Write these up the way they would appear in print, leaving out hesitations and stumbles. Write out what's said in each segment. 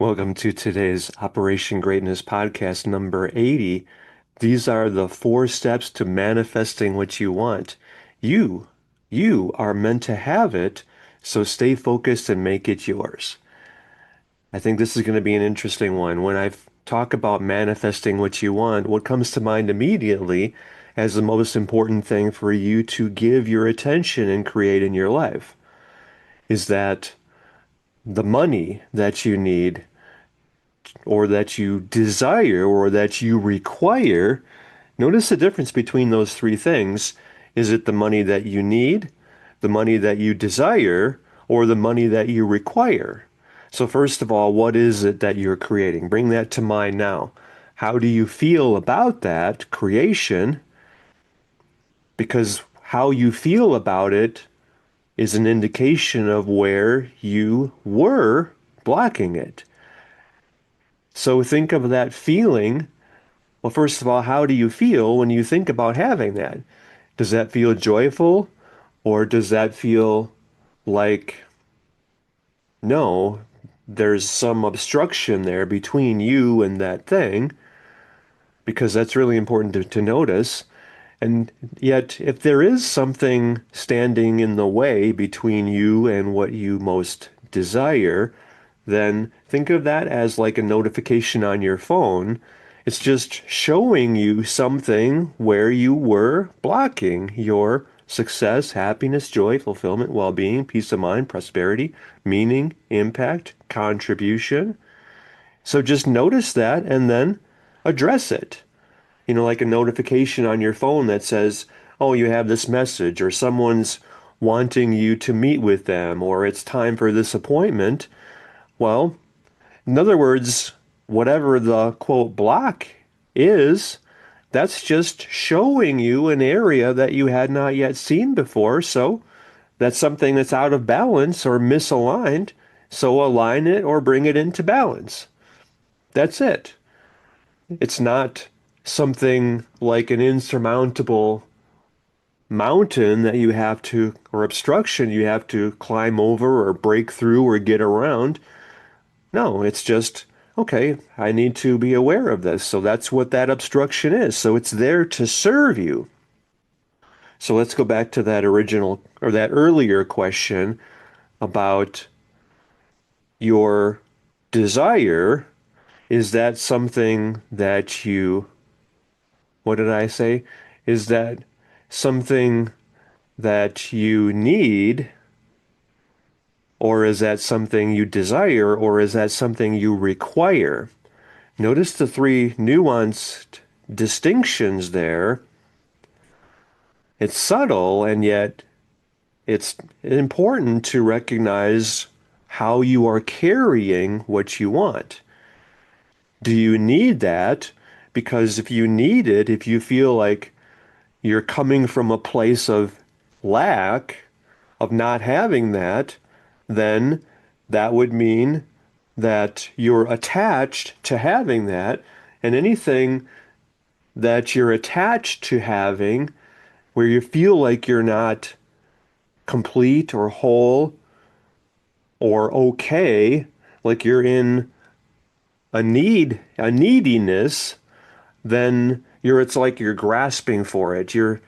Welcome to today's Operation Greatness podcast number 80. These are the 4 steps to manifesting what you want. You, you are meant to have it, so stay focused and make it yours. I think this is going to be an interesting one. When I talk about manifesting what you want, what comes to mind immediately as the most important thing for you to give your attention and create in your life is that the money that you need or that you desire or that you require, notice the difference between those 3 things. Is it the money that you need, the money that you desire, or the money that you require? So first of all, what is it that you're creating? Bring that to mind now. How do you feel about that creation? Because how you feel about it is an indication of where you were blocking it. So think of that feeling. Well, first of all, how do you feel when you think about having that? Does that feel joyful, or does that feel like, no, there's some obstruction there between you and that thing? Because that's really important to notice. And yet, if there is something standing in the way between you and what you most desire, then think of that as like a notification on your phone. It's just showing you something where you were blocking your success, happiness, joy, fulfillment, well-being, peace of mind, prosperity, meaning, impact, contribution. So just notice that and then address it. Like a notification on your phone that says, oh, you have this message, or someone's wanting you to meet with them, or it's time for this appointment. Well, in other words, whatever the quote block is, that's just showing you an area that you had not yet seen before. So that's something that's out of balance or misaligned. So align it or bring it into balance. That's it. It's not something like an insurmountable mountain that you have to, or obstruction you have to climb over or break through or get around. No, it's just, okay, I need to be aware of this. So that's what that obstruction is. So it's there to serve you. So let's go back to that original or that earlier question about your desire. Is that something that you, what did I say? Is that something that you need, or is that something you desire, or is that something you require? Notice the 3 nuanced distinctions there. It's subtle, and yet it's important to recognize how you are carrying what you want. Do you need that? Because if you need it, if you feel like you're coming from a place of lack, of not having that, then that would mean that you're attached to having that. And anything that you're attached to having, where you feel like you're not complete or whole or okay, like you're in a neediness, then it's like you're grasping for it. You're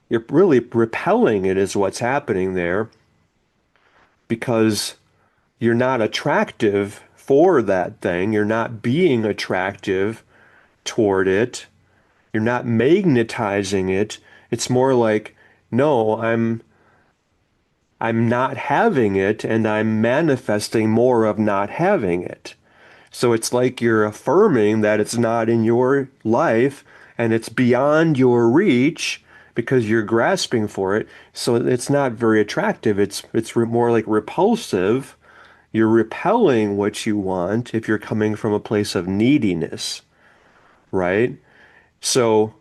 really repelling it is what's happening there because you're not attractive for that thing. You're not being attractive toward it. You're not magnetizing it. It's more like, no, I'm not having it and I'm manifesting more of not having it. So it's like you're affirming that it's not in your life and it's beyond your reach because you're grasping for it. So it's not very attractive. It's more like repulsive. You're repelling what you want if you're coming from a place of neediness, right? So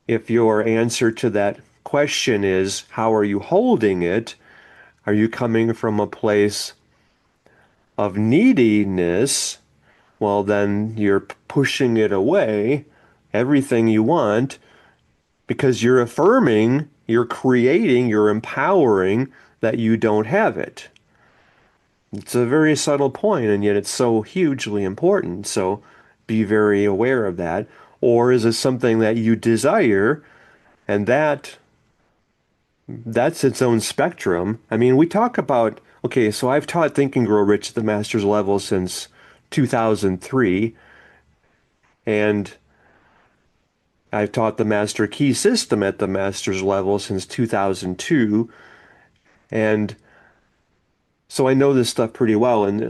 if your answer to that question is, how are you holding it? Are you coming from a place of neediness? Well, then you're pushing it away, everything you want, because you're affirming, you're creating, you're empowering that you don't have it. It's a very subtle point, and yet it's so hugely important. So be very aware of that. Or is it something that you desire, and that's its own spectrum? I mean, we talk about, okay, so I've taught Think and Grow Rich at the master's level since 2003, and I've taught the Master Key System at the master's level since 2002, and so I know this stuff pretty well. And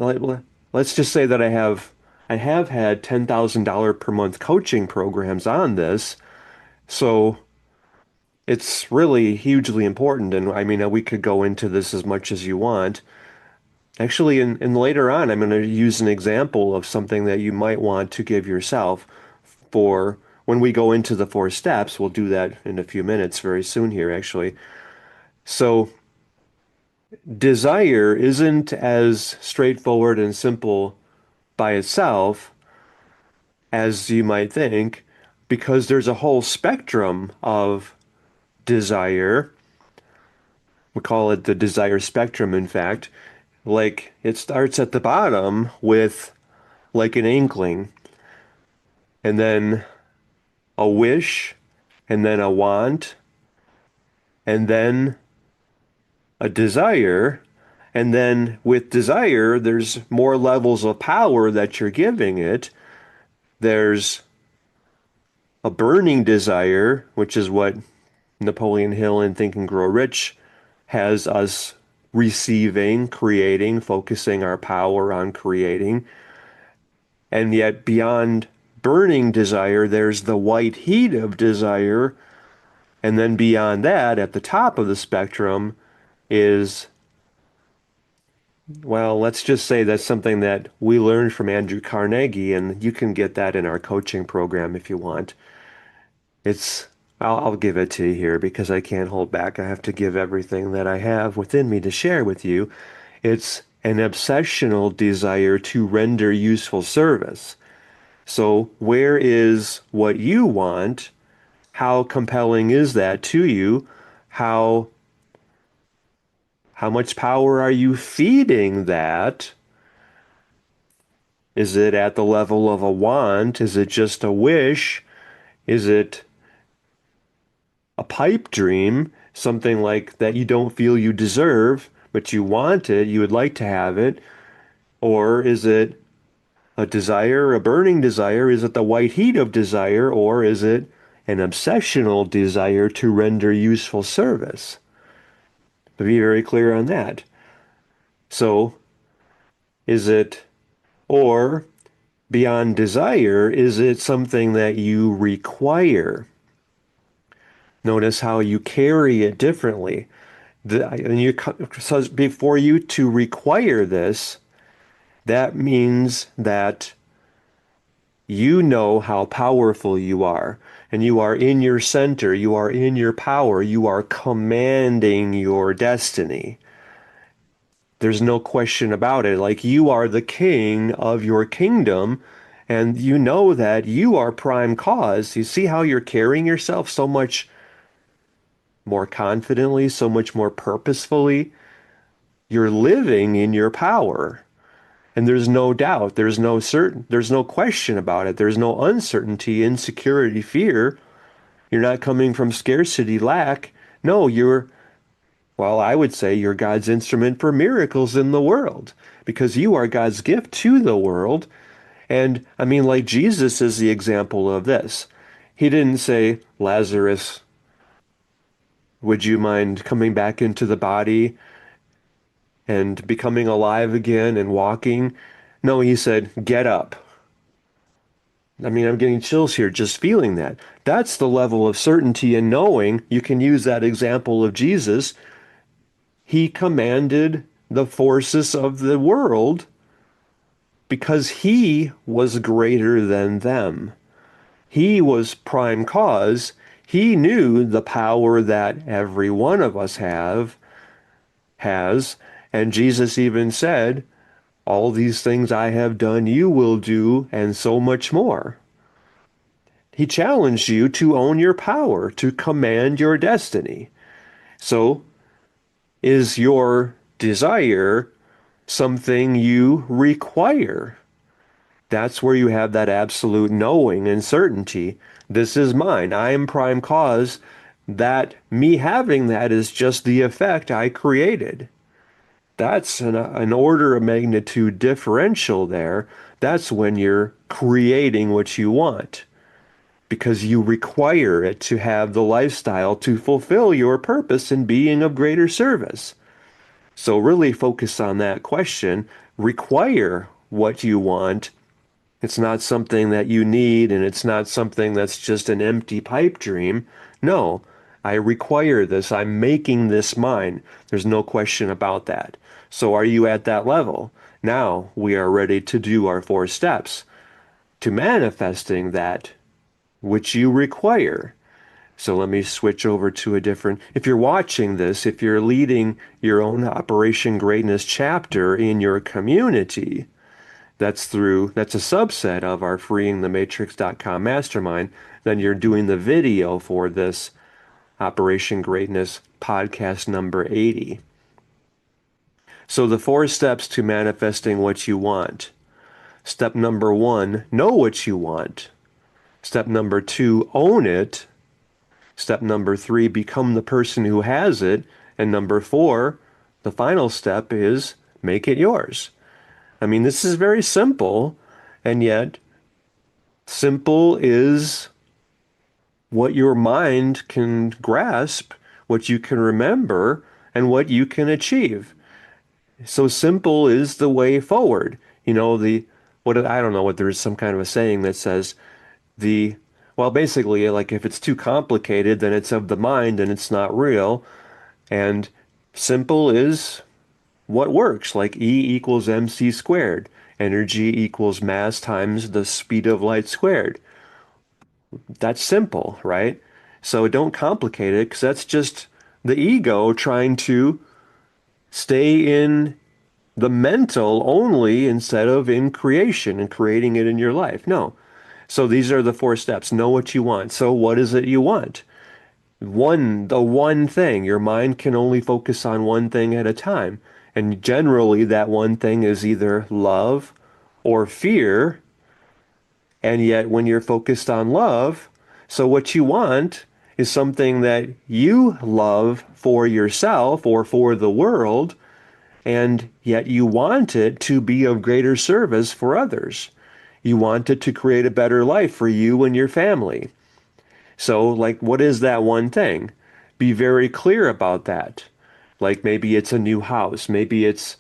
let's just say that I have had $10,000 per month coaching programs on this. So it's really hugely important. And I mean, we could go into this as much as you want. Actually, and later on, I'm going to use an example of something that you might want to give yourself for when we go into the 4 steps. We'll do that in a few minutes, very soon here, actually. So desire isn't as straightforward and simple by itself as you might think, because there's a whole spectrum of desire. We call it the desire spectrum, in fact. Like it starts at the bottom with like an inkling, and then a wish, and then a want, and then a desire. And then with desire, there's more levels of power that you're giving it. There's a burning desire, which is what Napoleon Hill in Think and Grow Rich has us receiving, creating, focusing our power on creating. And yet, beyond burning desire, there's the white heat of desire. And then beyond that, at the top of the spectrum, is, well, let's just say that's something that we learned from Andrew Carnegie, and you can get that in our coaching program if you want. It's, I'll give it to you here because I can't hold back. I have to give everything that I have within me to share with you. It's an obsessional desire to render useful service. So, where is what you want? How compelling is that to you? How how much power are you feeding that? Is it at the level of a want? Is it just a wish? Is it a pipe dream, something like that you don't feel you deserve, but you want it, you would like to have it? Or is it a desire, a burning desire? Is it the white heat of desire? Or is it an obsessional desire to render useful service? To be very clear on that. So, is it, or beyond desire, is it something that you require? Notice how you carry it differently. So before you to require this, that means that you know how powerful you are, and you are in your center, you are in your power, you are commanding your destiny. There's no question about it. Like you are the king of your kingdom, and you know that you are prime cause. You see how you're carrying yourself so much more confidently, so much more purposefully. You're living in your power. And there's no doubt, there's no question about it. There's no uncertainty, insecurity, fear. You're not coming from scarcity, lack. No, well, I would say you're God's instrument for miracles in the world because you are God's gift to the world. And I mean, like Jesus is the example of this. He didn't say, Lazarus, would you mind coming back into the body and becoming alive again and walking? No, he said, get up. I mean, I'm getting chills here just feeling that. That's the level of certainty and knowing. You can use that example of Jesus. He commanded the forces of the world because he was greater than them. He was prime cause. He knew the power that every one of us has. And Jesus even said, all these things I have done, you will do, and so much more. He challenged you to own your power, to command your destiny. So, is your desire something you require. That's where you have that absolute knowing and certainty. This is mine. I am prime cause. That me having that is just the effect I created. That's an order of magnitude differential there. That's when you're creating what you want because you require it to have the lifestyle to fulfill your purpose in being of greater service. So really focus on that question. Require what you want. It's not something that you need, and it's not something that's just an empty pipe dream. No, I require this. I'm making this mine. There's no question about that. So are you at that level? Now we are ready to do our 4 steps to manifesting that which you require. So let me switch over to a different. If you're watching this, if you're leading your own Operation Greatness chapter in your community, that's a subset of our freeingthematrix.com mastermind, then you're doing the video for this Operation Greatness podcast number 80. So the 4 steps to manifesting what you want. Step number 1, know what you want. Step number 2, own it. Step number 3, become the person who has it. And number 4, the final step is make it yours. I mean, this is very simple, and yet simple is what your mind can grasp, what you can remember, and what you can achieve. So simple is the way forward. You know, I don't know what there's some kind of a saying that says the, well, basically, like if it's too complicated, then it's of the mind and it's not real. And simple is what works, like E equals mc squared. Energy equals mass times the speed of light squared. That's simple, right? So don't complicate it because that's just the ego trying to stay in the mental only instead of in creation and creating it in your life. No. So these are the 4 steps. Know what you want. So what is it you want? The one thing. Your mind can only focus on one thing at a time. And generally that one thing is either love or fear. And yet when you're focused on love, so what you want is something that you love for yourself or for the world, and yet you want it to be of greater service for others. You want it to create a better life for you and your family. So, like, what is that one thing? Be very clear about that. Like, maybe it's a new house. Maybe it's,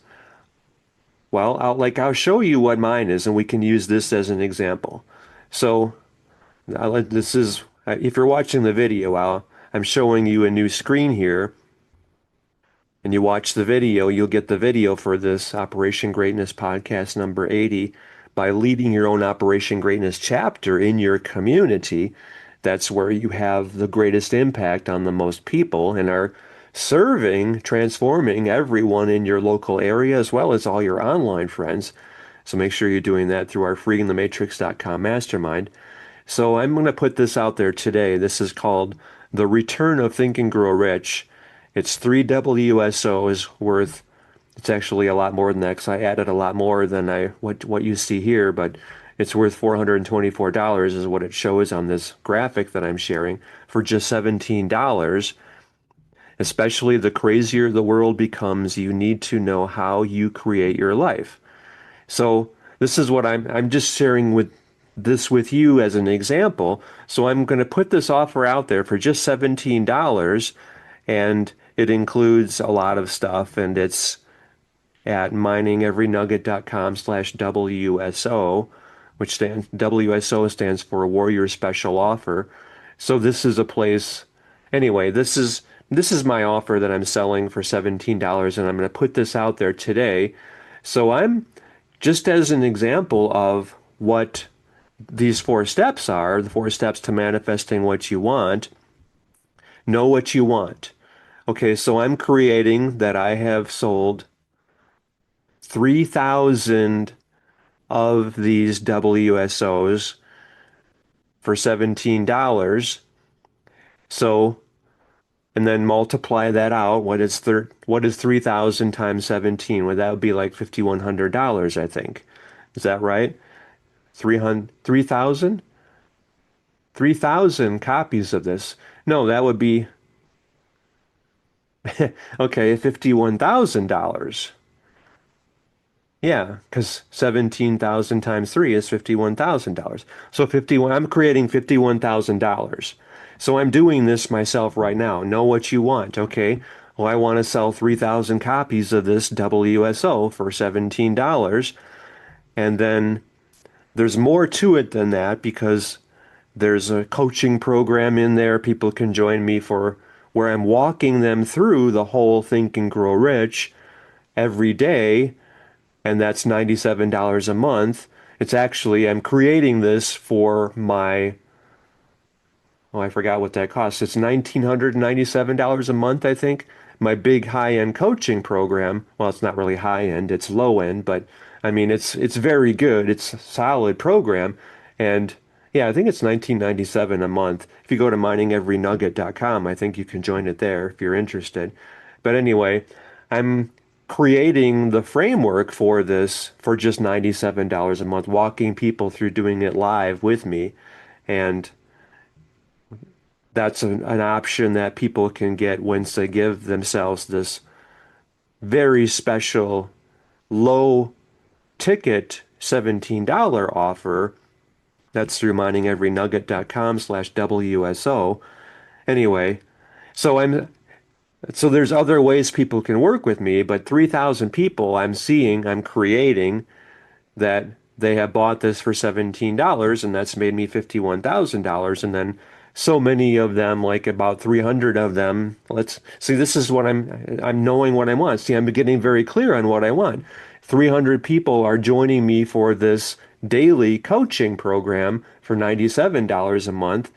well, I'll show you what mine is, and we can use this as an example. So, this is, if you're watching the video, I'm showing you a new screen here, and you watch the video, you'll get the video for this Operation Greatness podcast number 80 by leading your own Operation Greatness chapter in your community. That's where you have the greatest impact on the most people and are serving, transforming everyone in your local area as well as all your online friends. So make sure you're doing that through our freeingthematrix.com mastermind. So I'm going to put this out there today. This is called The Return of Think and Grow Rich. It's 3 WSOs worth. It's actually a lot more than that because I added a lot more than what you see here, but it's worth $424 is what it shows on this graphic that I'm sharing for just $17. Especially the crazier the world becomes, you need to know how you create your life. So this is what I'm just sharing with you as an example. So I'm going to put this offer out there for just $17, and it includes a lot of stuff, and it's at miningeverynugget.com/WSO, which WSO stands for Warrior Special Offer. So this is a place. Anyway, this is my offer that I'm selling for $17, and I'm going to put this out there today. So I'm just as an example of what these 4 steps are, the 4 steps to manifesting what you want. Know what you want. Okay, so I'm creating that I have sold 3,000 of these WSOs for $17. So and then multiply that out. What is 3,000 times 17? Well, that would be like $5,100, I think. Is that right? 300, 3,000? 3,000 copies of this. No, that would be okay, $51,000. Yeah, because 17,000 times 3 is $51,000. So 51, I'm creating $51,000. So I'm doing this myself right now. Know what you want, okay? Well, I want to sell 3,000 copies of this WSO for $17. And then there's more to it than that because there's a coaching program in there. People can join me for where I'm walking them through the whole Think and Grow Rich every day, and that's $97 a month. It's actually, I'm creating this for my, oh, I forgot what that costs. It's $1,997 a month, I think. My big high-end coaching program. Well, it's not really high-end, it's low-end, but I mean, it's very good. It's a solid program. And yeah, I think it's 1997 a month. If you go to miningeverynugget.com, I think you can join it there if you're interested. But anyway, I'm creating the framework for this for just $97 a month, walking people through doing it live with me. And that's an option that people can get once they give themselves this very special low ticket $17 offer. That's through miningeverynugget.com/WSO. Anyway, so there's other ways people can work with me, but 3,000 people I'm creating that they have bought this for $17 and that's made me $51,000. And then so many of them, like about 300 of them, let's see, this is what I'm knowing what I want. See, I'm getting very clear on what I want. 300 people are joining me for this daily coaching program for $97 a month.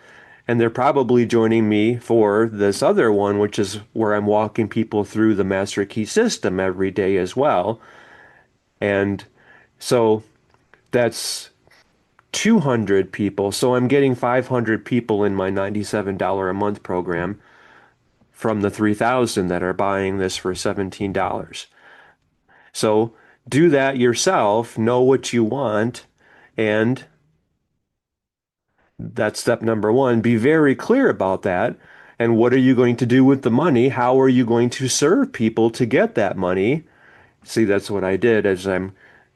And they're probably joining me for this other one, which is where I'm walking people through the Master Key system every day as well. And so that's 200 people. So I'm getting 500 people in my $97 a month program from the 3,000 that are buying this for $17. So do that yourself, know what you want, and that's step number one. Be very clear about that. And what are you going to do with the money? How are you going to serve people to get that money? See, that's what I did as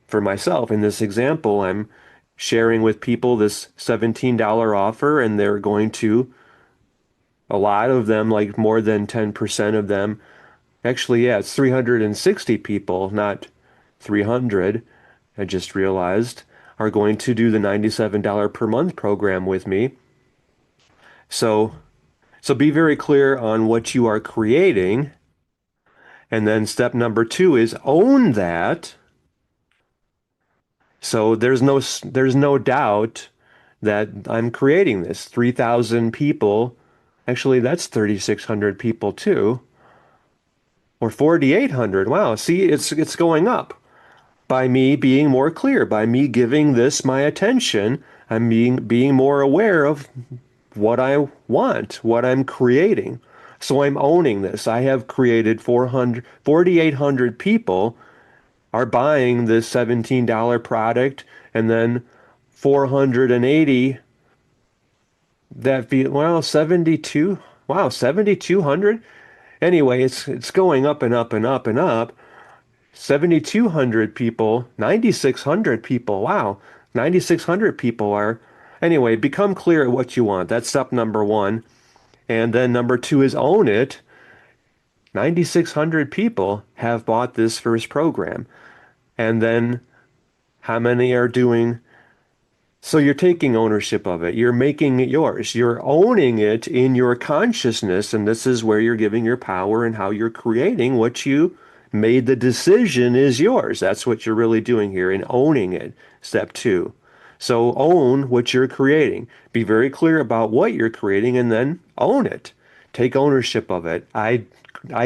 for myself. In this example, I'm sharing with people this $17 offer, and they're going to, a lot of them, like more than 10% of them, actually, yeah, it's 360 people, not 300, I just realized, are going to do the $97 per month program with me. So, so be very clear on what you are creating. And then step number two is own that. So there's no doubt that I'm creating this. 3,000 people. Actually, that's 3,600 people too. Or 4,800. Wow, see, it's going up by me being more clear, by me giving this my attention. I'm being more aware of what I want, what I'm creating. So I'm owning this. I have created 4,800 people are buying this $17 product, and then 480 that feel well 72, wow, 7,200. Anyway, it's going up and up and up and up. 7,200 people, 9,600 people. Wow, 9,600 people are. Anyway, become clear at what you want. That's step number one. And then number two is own it. 9,600 people have bought this first program. And then how many are doing? So you're taking ownership of it. You're making it yours. You're owning it in your consciousness. And this is where you're giving your power and how you're creating what you made the decision is yours. That's what you're really doing here in owning it. Step two. So own what you're creating. Be very clear about what you're creating and then own it. Take ownership of it. I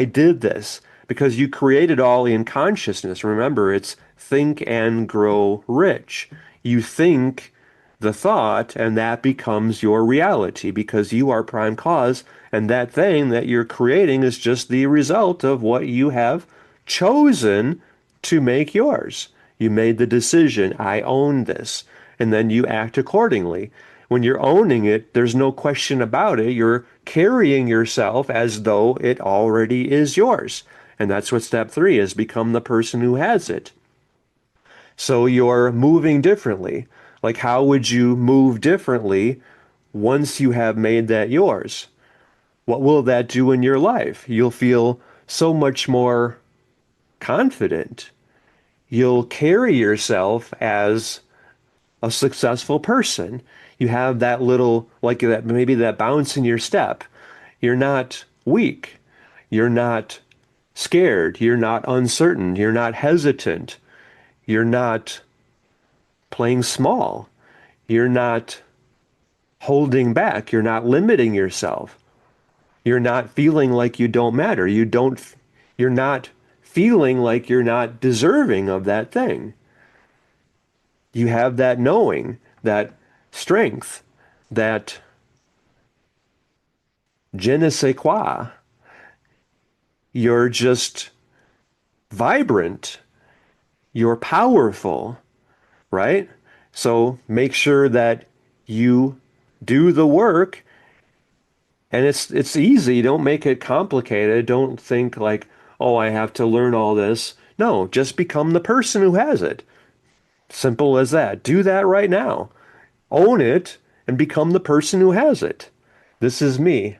did this because you created all in consciousness. Remember, it's think and grow rich. You think the thought, and that becomes your reality because you are prime cause, and that thing that you're creating is just the result of what you have chosen to make yours. You made the decision, I own this, and then you act accordingly. When you're owning it, there's no question about it. You're carrying yourself as though it already is yours. And that's what step three is, become the person who has it. So you're moving differently. Like, how would you move differently once you have made that yours? What will that do in your life? You'll feel so much more confident. You'll carry yourself as a successful person. You have that little, like that, maybe that bounce in your step. You're not weak. You're not scared. You're not uncertain. You're not hesitant. You're not playing small. You're not holding back. You're not limiting yourself. You're not feeling like you don't matter. You're not feeling like you're not deserving of that thing. You have that knowing, that strength, that je ne sais quoi. You're just vibrant. You're powerful, right? So make sure that you do the work. And it's easy. Don't make it complicated. Don't think like, oh, I have to learn all this. No, just become the person who has it. Simple as that. Do that right now. Own it and become the person who has it. This is me.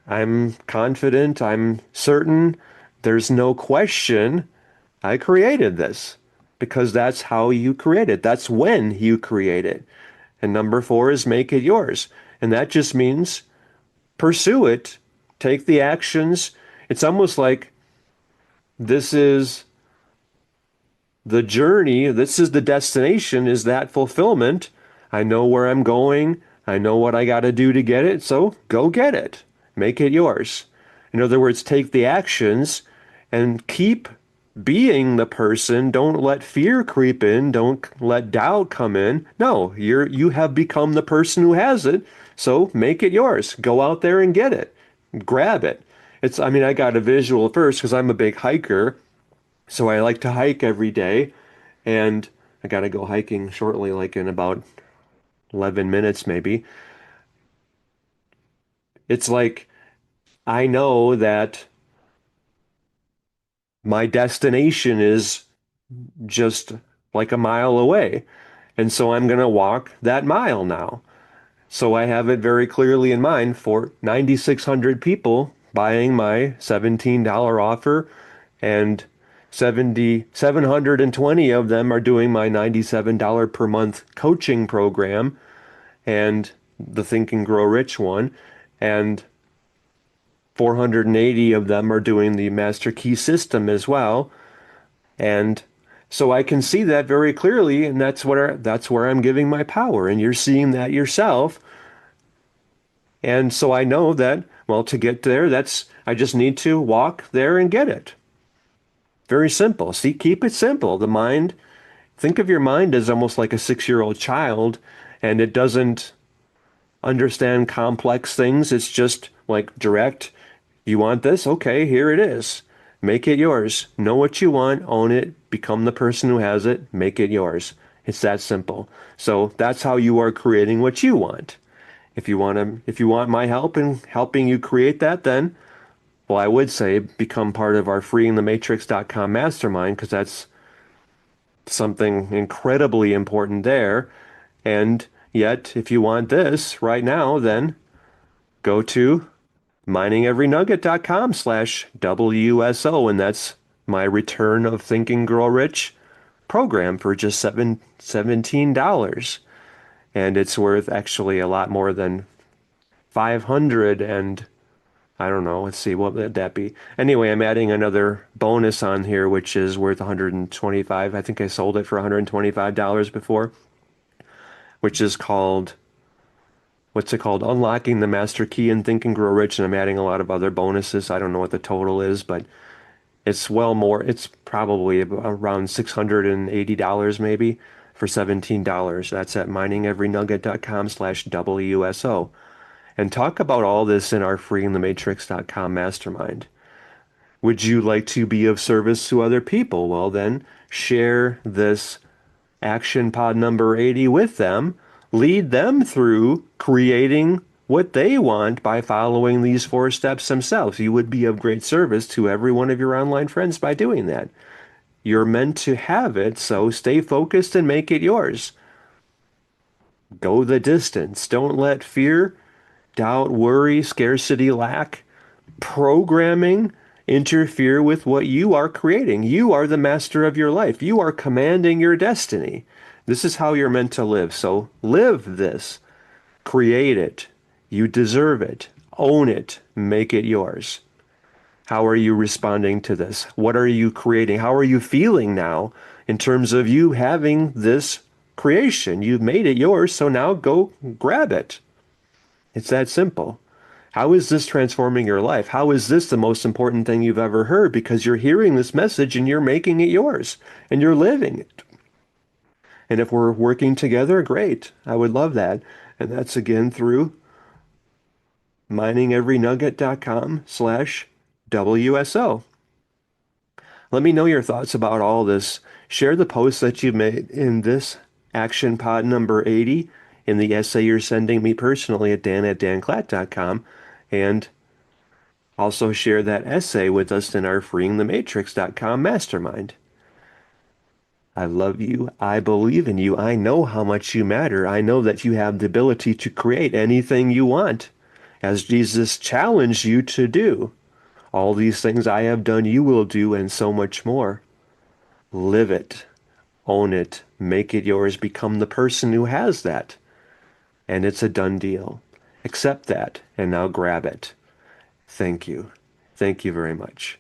I'm confident. I'm certain. There's no question. I created this because that's how you create it. That's when you create it. And number four is make it yours. And that just means pursue it, take the actions. It's almost like this is the journey, this is the destination, is that fulfillment. I know where I'm going, I know what I got to do to get it, so go get it. Make it yours. In other words, take the actions and keep being the person. Don't let fear creep in. Don't let doubt come in. No, you have become the person who has it. So make it yours. Go out there and get it. Grab it. I mean, I got a visual first because I'm a big hiker. So I like to hike every day. And I got to go hiking shortly, like in about 11 minutes maybe. It's like I know that my destination is just like a mile away. And so I'm going to walk that mile now. So I have it very clearly in mind for 9,600 people buying my $17 offer, and 720 of them are doing my $97 per month coaching program and the Think and Grow Rich one. And 480 of them are doing the Master Key system as well. And so I can see that very clearly, and that's where I'm giving my power. And you're seeing that yourself. And so I know that, well, to get there, I just need to walk there and get it. Very simple. See, keep it simple. The mind, think of your mind as almost like a 6-year-old child, and it doesn't understand complex things. It's just like direct. You want this? Okay, here it is. Make it yours. Know what you want, own it, become the person who has it, make it yours. It's that simple. So that's how you are creating what you want. If you want my help in helping you create that, then, well, I would say become part of our freeingthematrix.com mastermind, because that's something incredibly important there. And yet, if you want this right now, then go to miningeverynugget.com/WSO, and that's my Return of Think and Grow Rich program for just $17. And it's worth actually a lot more than 500, and I don't know, let's see, what would that be? Anyway, I'm adding another bonus on here, which is worth 125. I think I sold it for $125 before, which is called, what's it called? Unlocking the Master Key and Think and Grow Rich. And I'm adding a lot of other bonuses. I don't know what the total is, but it's well more, it's probably around $680 maybe for $17. That's at miningeverynugget.com/WSO. And talk about all this in our freeingthematrix.com mastermind. Would you like to be of service to other people? Well, then share this action pod number 80 with them. Lead them through creating what they want by following these 4 steps themselves. You would be of great service to every one of your online friends by doing that. You're meant to have it, so stay focused and make it yours. Go the distance. Don't let fear, doubt, worry, scarcity, lack, programming interfere with what you are creating. You are the master of your life. You are commanding your destiny. This is how you're meant to live. So live this. Create it. You deserve it. Own it. Make it yours. How are you responding to this? What are you creating? How are you feeling now in terms of you having this creation? You've made it yours, so now go grab it. It's that simple. How is this transforming your life? How is this the most important thing you've ever heard? Because you're hearing this message and you're making it yours and you're living it. And if we're working together, great. I would love that. And that's again through miningeverynugget.com/WSO. Let me know your thoughts about all this. Share the posts that you've made in this action pod number 80 in the essay you're sending me personally at dan@danclatt.com. And also share that essay with us in our freeingthematrix.com mastermind. I love you. I believe in you. I know how much you matter. I know that you have the ability to create anything you want, as Jesus challenged you to do. All these things I have done, you will do, and so much more. Live it. Own it. Make it yours. Become the person who has that. And it's a done deal. Accept that, and now grab it. Thank you. Thank you very much.